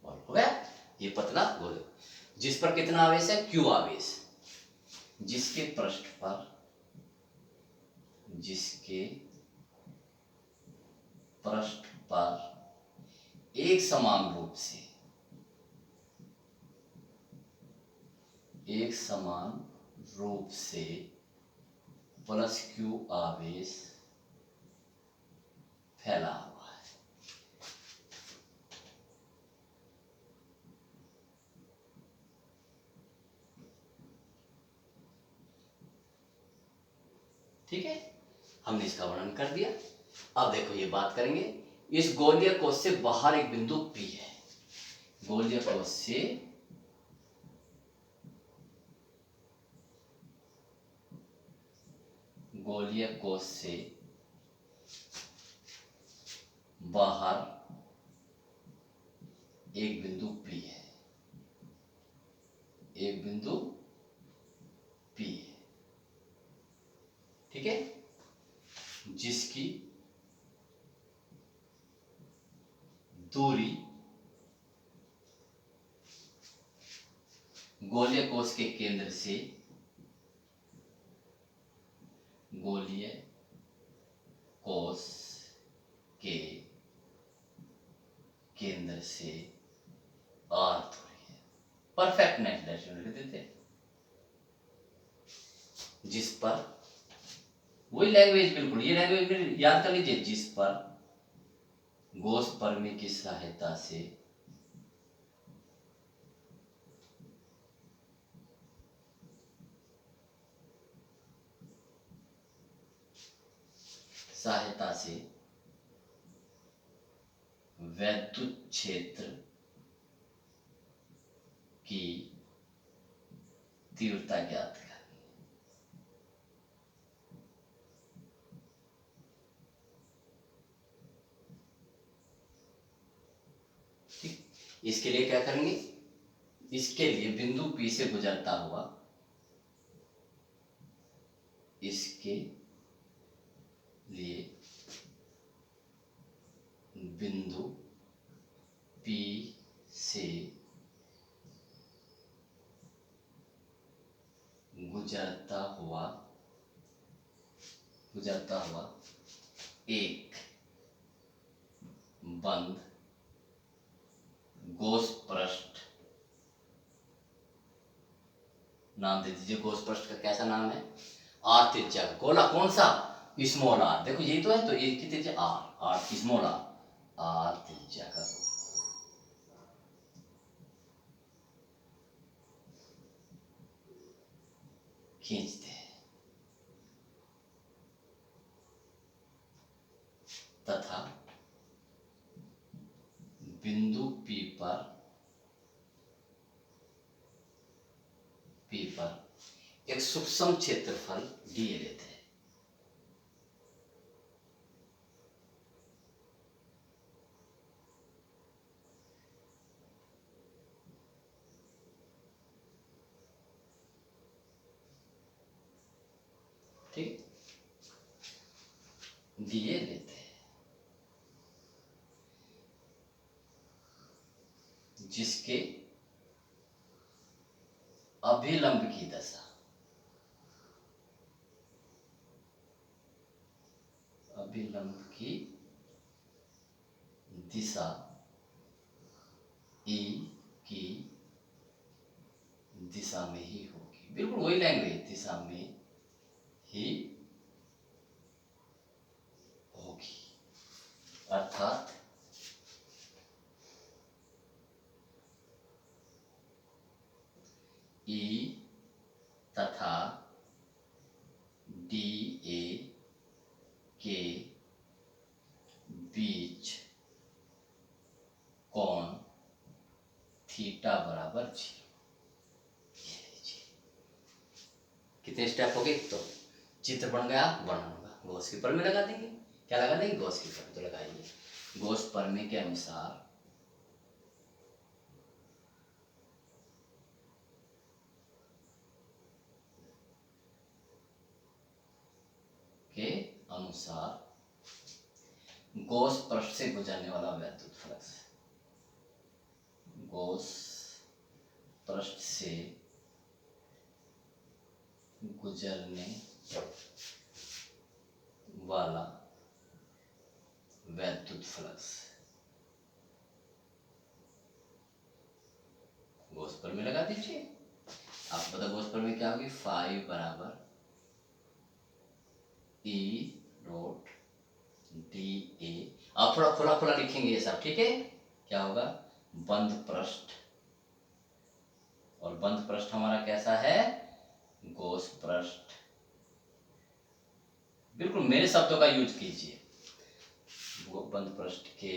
और हो गया, ये पतला गोलीय, जिस पर कितना आवेश है, क्यू आवेश, जिसके पृष्ठ पर, जिसके पृष्ठ पर एक समान रूप से, एक समान रूप से प्लस क्यू आवेश फैला हुआ है। ठीक है, हमने इसका वर्णन कर दिया। अब देखो ये बात करेंगे, इस गोलीय कोष से बाहर एक बिंदु P है, गोलीय कोष से गोलीय कोष से बाहर एक बिंदु P है, एक बिंदु P है, ठीक है, जिसकी दूरी गोलीय कोष के केंद्र से, गोलीय कोष के केंद्र से r दूरी है। परफेक्ट नेट डायरेक्शन लिख देते, जिस पर, वही लैंग्वेज, बिल्कुल ये लैंग्वेज याद कर लीजिए, जिस पर गॉस प्रमेय की सहायता से वैद्युत क्षेत्र की तीव्रता ज्ञात करनी। ठीक, इसके लिए क्या करेंगे, इसके लिए बिंदु P से गुजरता हुआ, इसके लिए बिंदु P से गुजरता हुआ एक बंद गॉस पृष्ठ, नाम दे दीजिए गॉस पृष्ठ का। कैसा नाम है, आर त्रिज्या का गोला। कौन सा, स्मॉल आर। देखो ये तो है, तो ये की त्रिज्या आर स्मॉल आर त्रिज्या का खींचते हैं तथा बिंदु P पर एक सूक्ष्म क्षेत्रफल दिए लेते हैं। ठीक, दिए लेते हैं, जिसके अभिलंब की दशा, दिशा E की दिशा में ही होगी। बिल्कुल वही लैंग्वेज, दिशा में ही होगी। अर्थात E तथा DA के बीच कोण थीटा बराबर 0। कितने स्टेप हो गए, तो चित्र बन गया, वर्णन होगा। गॉस की प्रमेय लगा देंगे। क्या लगा देंगे, गॉस की प्रमेय। तो लगाइए, गॉस प्रमेय के अनुसार गॉस पृष्ठ से गुजरने वाला वैद्युत फ्लक्स, गॉस पृष्ठ से गुजरने वाला वैद्युत फ्लक्स गॉस प्रमेय लगा दीजिए। आप पता गॉस प्रमेय क्या होगी, 5 बराबर E डॉट DA। आप थोड़ा खुला खुला लिखेंगे ये सब, ठीक है। क्या होगा, बंद पृष्ठ, और बंद पृष्ठ हमारा कैसा है, गॉस पृष्ठ। बिल्कुल मेरे शब्दों का यूज कीजिए। वो बंद पृष्ठ के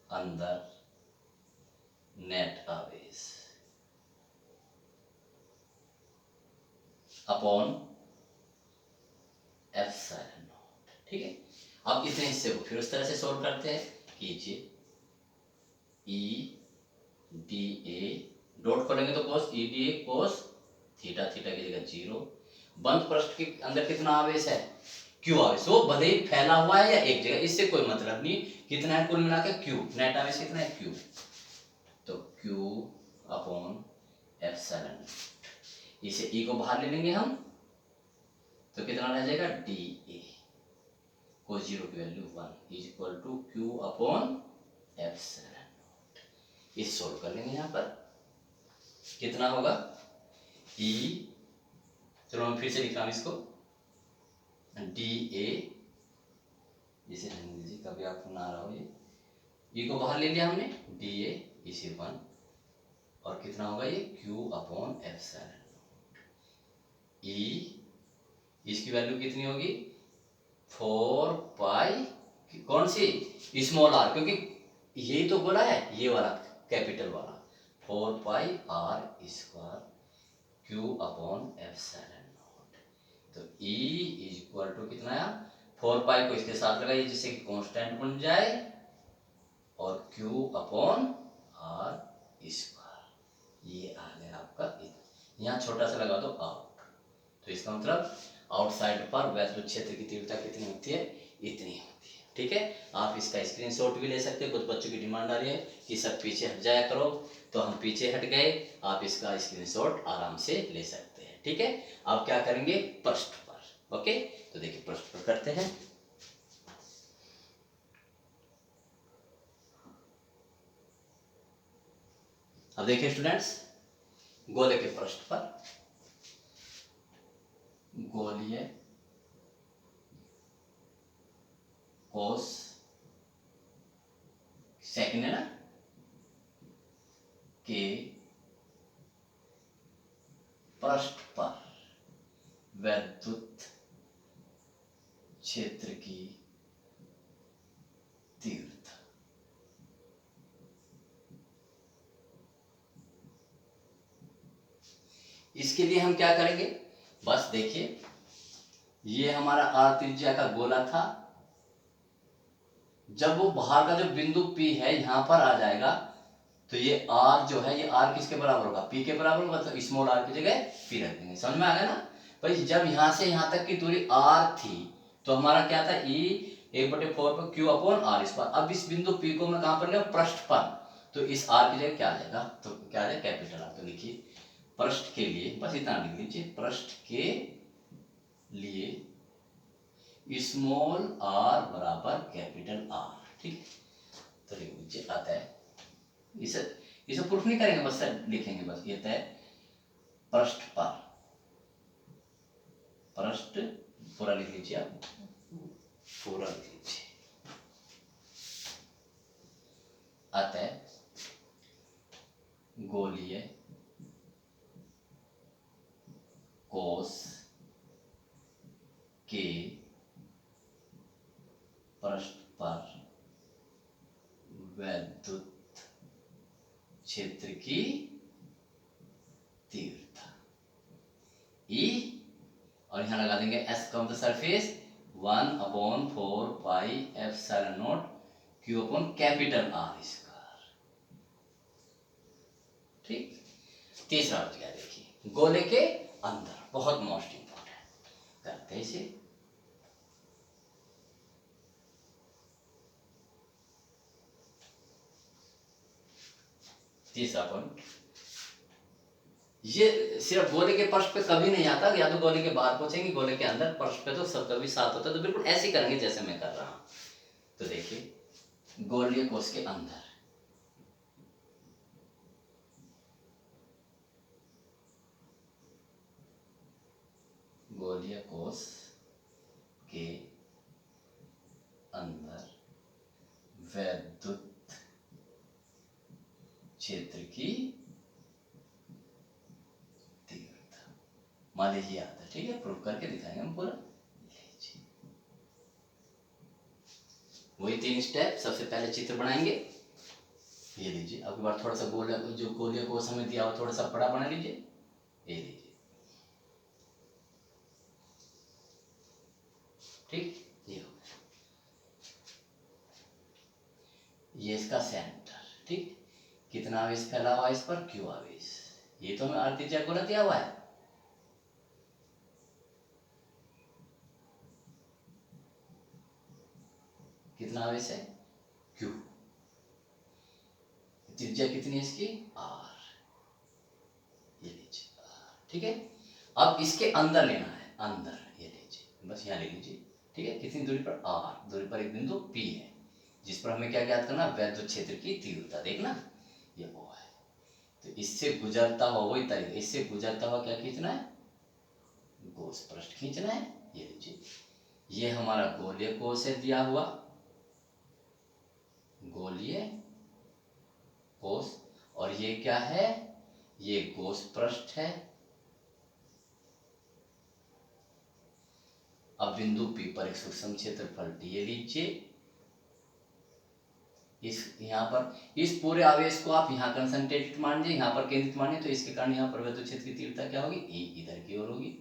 अंदर नेट आवेश अपॉन एप्सिलॉन नॉट। ठीक है, अब इतने हिस्से को फिर उस तरह से सोल्व करते हैं, कीजिए। EDA डॉट खोलेंगे तो cos EDA cos theta, theta की जगह 0। बंद पृष्ठ के अंदर कितना आवेश है, Q आवेश। वो भले ही फैला हुआ है या एक जगह, इससे कोई मतलब नहीं। कितना है कुल मिला के Q, नेट आवेश कितना है Q, तो Q अपॉन एप्सिलॉन। इसे E को बाहर ले लेंगे हम, तो कितना रह जाएगा, DA cos 0 की value 1 is equal to Q upon epsilon. इस सोल्व कर लेंगे। यहाँ पर कितना होगा, E, चलो मैं फिर से लिख रहा हूं इसको, DA, जिसे कभी भी आपको ना रहा हो, ये ई को बाहर ले लिया हमने, डी ए इसी 1, और कितना होगा ये क्यू अपॉन एप्सिलॉन ई, इसकी वैल्यू कितनी होगी 4 पाई, कौन सी स्मॉल आर, क्योंकि यही तो बोला है ये वाला कैपिटल वाला, 4 pi are square q upon epsilon naught. तो ई इज इक्वल टू कितना आया 4 पाई को इसके साथ लगाइए जिससे कि कांस्टेंट बन जाए, और Q अपॉन आर स्क्वायर, ये आ गया आपका इतना। यहाँ छोटा सा लगा दो आउट, तो इसका मतलब आउटसाइड पर वैद्युत क्षेत्र की तीव्रता कितनी होती है, इतनी होती है। ठीक है, आप इसका स्क्रीनशॉट भी ले सकते हैं। कुछ बच्चों की डिमांड आ रही है कि सब पीछे हट जाया करो, तो हम पीछे हट गए, आप इसका स्क्रीनशॉट आराम से ले सकते हैं। ठीक है, अब क्या करेंगे पृष्ठ पर। ओके, तो देखिए पृष्ठ पर करते हैं। अब देखिए स्टूडेंट्स, गोले के पृष्ठ पर गोलीय कोश, सेकंड है ना, के पृष्ठ पर वैद्युत क्षेत्र की तीव्रता। इसके लिए हम क्या करेंगे, बस देखिए ये हमारा आर त्रिज्या का गोला था, जब वो बाहर का जो बिंदु P है यहां पर आ जाएगा, तो ये R जो है ये R किसके बराबर होगा, P के बराबर होगा, तो स्मॉल r की जगह P रख देंगे। समझ में आ गया ना भाई, जब यहां से यहां तक की दूरी R थी तो हमारा क्या था E 1/4 पर Q अपॉन R स्क्वायर। अब इस बिंदु P को मैं कहां पर लिया, पृष्ठ पर, तो इस R की जगह क्या आ जाएगा, तो क्या आ जाएगा कैपिटल R। तो लिखिए पृष्ठ के लिए बस इतना लिख लीजिए, पृष्ठ के लिए स्मॉल r बराबर कैपिटल R। ठीक, तो लिख लीजिए अतः, इसे प्रूफ नहीं करेंगे, बस लिखेंगे, बस ये तय पृष्ठ पर, पृष्ठ पूरा लिख लीजिए आप, पूरा लिख लीजिए, अतः गोलीय कोश के पृष्ठ पर वैद्युत क्षेत्र की तीव्रता E, और यहां लगा देंगे S come the surface 1/4 pi epsilon naught Q upon capital R square. ठीक, तीसरा बच गया, देखिए गोले के अंदर, बहुत मोस्ट इंपॉर्टेंट, करते हैं इसे। तीसरा पॉइंट, ये सिर्फ गोले के पृष्ठ पे कभी नहीं आता, या तो गोले के बाहर पहुंचेंगे, गोले के अंदर पृष्ठ पे तो सब कभी साथ होता है, तो बिल्कुल ऐसे ही करेंगे जैसे मैं कर रहा हूं। तो देखिए गोलीय कोश के अंदर, गोलीय कोश के अंदर वैद्युत क्षेत्र की तीव्रता, मान लीजिए आता है, ठीक है, प्रूफ करके दिखाएंगे हम पूरा। वही 3 स्टेप, सबसे पहले चित्र बनाएंगे, ये लीजिए, अब बार थोड़ा सा गोला, जो गोलीय कोश हमें दिया हुआ थोड़ा सा बड़ा बना लीजिए, ये लीजिए, ठीक, ये हो गया, ये इसका सेंटर। ठीक, कितना आवेश फैला हुआ है इस पर, Q आवेश, ये तो हमें आर त्रिज्या गोला दिया हुआ है, कितना आवेश है Q, त्रिज्या कितनी है इसकी R, ये लीजिए R। ठीक है, अब इसके अंदर लेना है, अंदर ये लीजिए, बस यहाँ ले लीजिए। ठीक है, कितनी दूरी पर, R दूरी पर एक बिंदु P है, जिस पर हमें क्या ज्ञात करना, वैद्युत क्षेत्र की तीव्रता, देखना ये वो है, तो इससे गुजरता हुआ वही तरीका, इससे गुजरता हुआ क्या खींचना है, कोश पृष्ठ खींचना है, ये लीजिए, ये हमारा गोलीय कोश है दिया हुआ, गोलीय कोश, और ये क्या है, ये कोश पृष्ठ है। अब बिंदु P पर एक सूक्ष्म क्षेत्रफल dA लीजिए। इस यहाँ पर इस पूरे आवेश को आप यहाँ कंसंट्रेटेड मानिए, यहाँ पर केंद्रित मानिए, तो इसके कारण यहाँ पर विद्युत क्षेत्र की तीव्रता क्या होगी, E इधर की ओर होगी।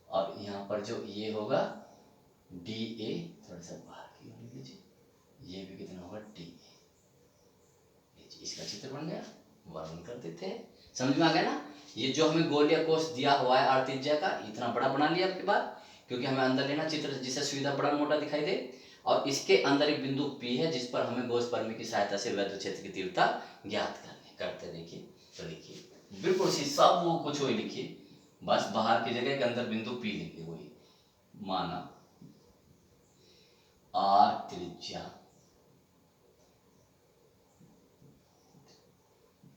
और यहाँ पर जो ये होगा dA, थोड़ा सा बाहर की ओर लीजिए, ये भी कितना होगा dA। इसका चित्र बन गया, वर्णन कर देते हैं, समझ में आ गया ना। ये जो हमें गोलीय कोश दिया हुआ है आर त्रिज्या का, इतना बड़ा बना लिया आपके बाद, क्योंकि हमें अंदर लेना चित्र जिससे सुविधा बड़ा मोटा दिखाई दे। और इसके अंदर एक बिंदु P है जिस पर हमें गॉस प्रमेय की सहायता से विद्युत क्षेत्र की तीव्रता ज्ञात करते। देखिए तो देखिए बिल्कुल सी सब वो कुछ वही लिखिए, बस बाहर की जगह के अंदर बिंदु P लिखिए। वही माना आर त्रिज्या,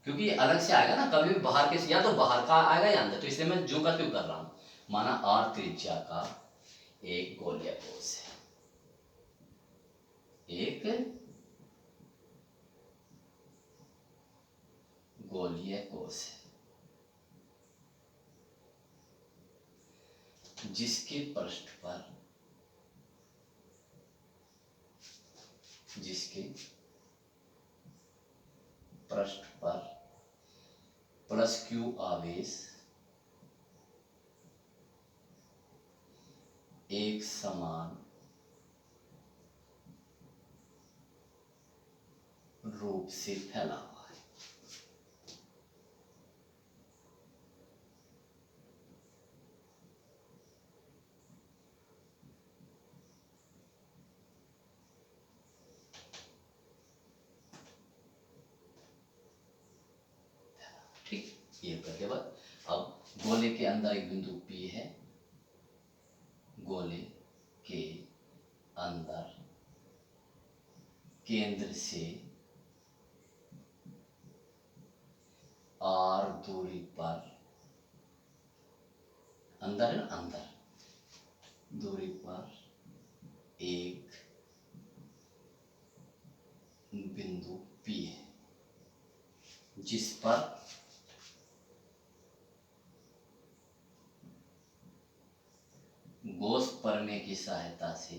क्योंकि अलग से आएगा ना, कभी भी बाहर के, या तो बाहर का आएगा या अंदर, तो इसलिए मैं जो कर रहा हूं। माना आर त्रिज्या का एक गोलीय कोश है, एक गोलीय कोश है जिसके पृष्ठ पर प्लस Q आवेश एक समान रूप से फैला हुआ है। ठीक, ये करके बाद अब गोले के अंदर एक बिंदु P है, गोले के अंदर केंद्र से R दूरी पर, अंदर है ना, अंदर दूरी पर एक बिंदु P है जिस पर गॉस प्रमेय की सहायता से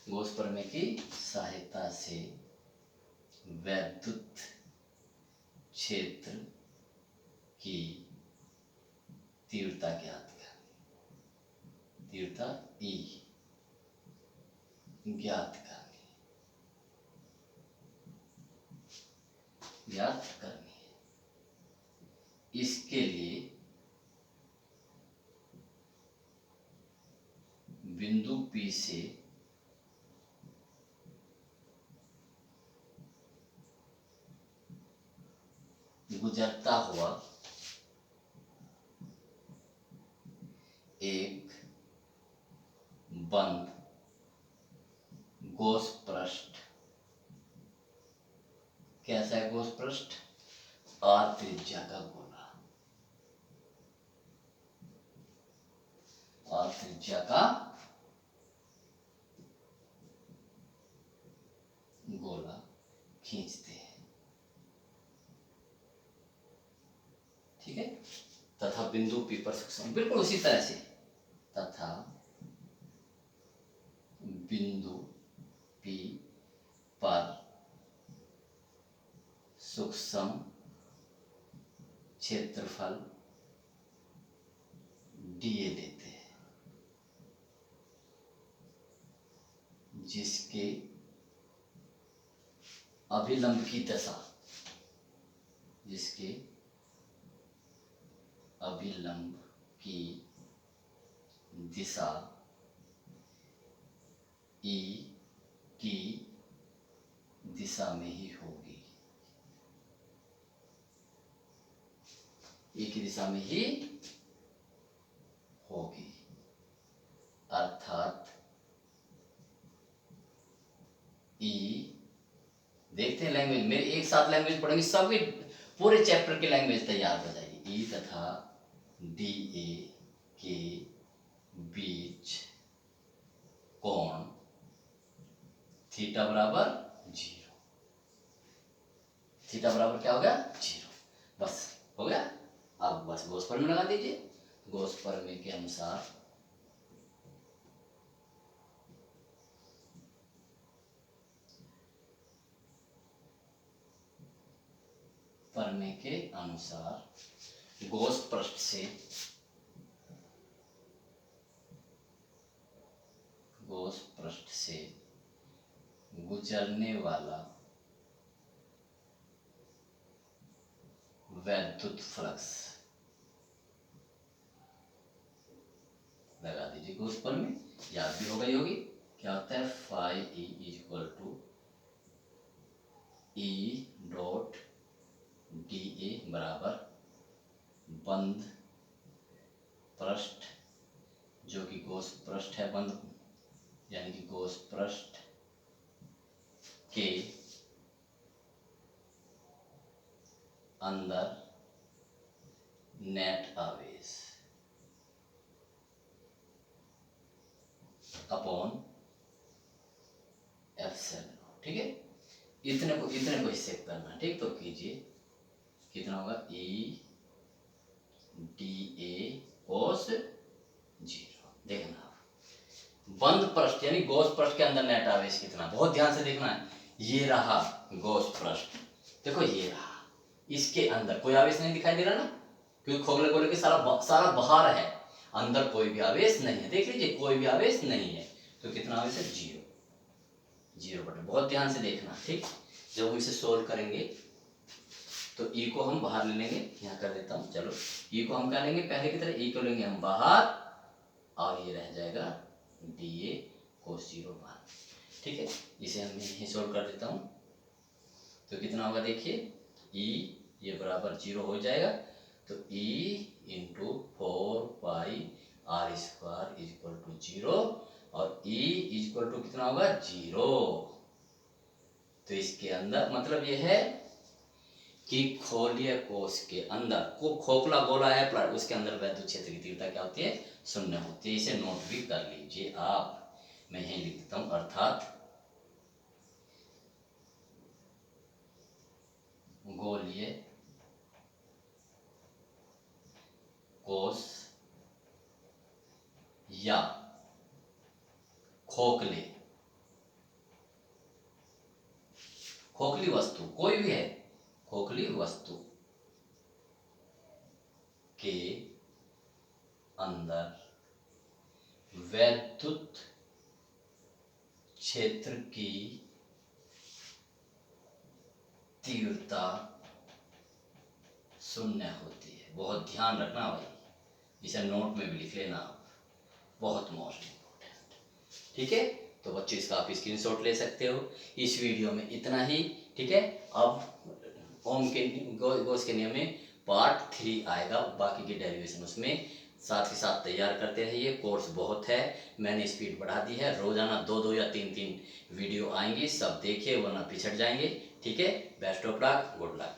गॉस प्रमेय की सहायता से विद्युत क्षेत्र की तीव्रता ज्ञात करनी, तीव्रता E ज्ञात करनी है। इसके लिए बिंदु P से गुजरता हुआ एक बंद गॉस पृष्ठ, कैसा है गॉस पृष्ठ, आर त्रिज्या का गोला, आर त्रिज्या का गोला खींचते हैं। ठीक है, तथा बिंदु P पर सूक्ष्म, बिल्कुल उसी तरह से, तथा बिंदु P पर सूक्ष्म क्षेत्रफल dA लेते हैं जिसके अभिलंब की दशा, जिसके अभिलंब की दिशा E की दिशा में ही होगी, E की दिशा में ही होगी, अर्थात E, देखते हैं लैंग्वेज, मेरे एक साथ लैंग्वेज पढ़ेंगे, सभी पूरे चैप्टर की लैंग्वेज तैयार हो जाएगी। ई तथा डी ए के बीच कोण थीटा बराबर 0। थीटा बराबर क्या हो गया? 0। बस हो गया। अब बस गॉस प्रमेय लगा दीजिए। गॉस प्रमेय के अनुसार गॉस पृष्ठ से गुजरने वाला वैद्युत फ्लक्स लगा दीजिए। गॉस प्रमेय याद भी हो गई होगी। क्या होता है? Phi E equal to E dot D A बराबर बंद पृष्ठ, जो कि गॉस पृष्ठ है, बंद यानी कि गॉस पृष्ठ के अंदर नेट आवेश अपॉन एप्सिलॉन। ठीक है, इतने को हिस्से करना है। ठीक, तो कीजिए कितना होगा? ई डी ए कोस 0। देखना आप बंद पृष्ठ यानी गॉस पृष्ठ के अंदर नेट आवेश कितना, बहुत ध्यान से देखना है। ये रहा गॉस पृष्ठ, देखो ये रहा, इसके अंदर कोई आवेश नहीं दिखाई दे रहा ना, क्योंकि खोखले गोले के सारा बाहर है, अंदर कोई भी आवेश नहीं है। देख लीजिए कोई भी आवेश नहीं है, तो कितना आवेश है? 0 बटे। बहुत ध्यान से देखना। ठीक, जब हम इसे सोल्व करेंगे तो ई को हम बाहर ले लेंगे, यहाँ कर देता हूँ। चलो ई को हम क्या लेंगे? पहले की तरह ई को लेंगे हम बाहर, और ये रह जाएगा डी ए कोस 0 बाहर। ठीक है, इसे हम यहीं सोल्व कर देता हूँ। तो कितना होगा? देखिए ई ये बराबर 0 हो जाएगा, तो E into 4 pi are square equal to 0, और ई इक्वल टू कितना होगा? 0। तो इसके अंदर मतलब ये है कि खोलीय कोश के अंदर को खोखला गोला है, उसके अंदर वैद्युत क्षेत्र की तीव्रता क्या होती है? 0 होती है। इसे नोट भी कर लीजिए आप, मैं यहीं लिख देता हूं। अर्थात गोलीय कोश या खोखली वस्तु कोई भी है, खोखली वस्तु के अंदर वैद्युत क्षेत्र की तीव्रता 0 होती है। बहुत ध्यान रखना भाई, इसे नोट में भी लिख लेना आप, बहुत मोस्ट इम्पोर्टेंट। ठीक है, तो बच्चों इसका आप स्क्रीनशॉट ले सकते हो। इस वीडियो में इतना ही। ठीक है, अब ओम के गॉस के नियम में पार्ट 3 आएगा, बाकी की डेरिवेशन उसमें साथ ही साथ तैयार करते रहिए। कोर्स बहुत है, मैंने स्पीड बढ़ा दी है, रोजाना 2 या 3 वीडियो आएंगी, सब देखिए वरना पिछड़ जाएंगे। ठीक है, best of luck, good luck.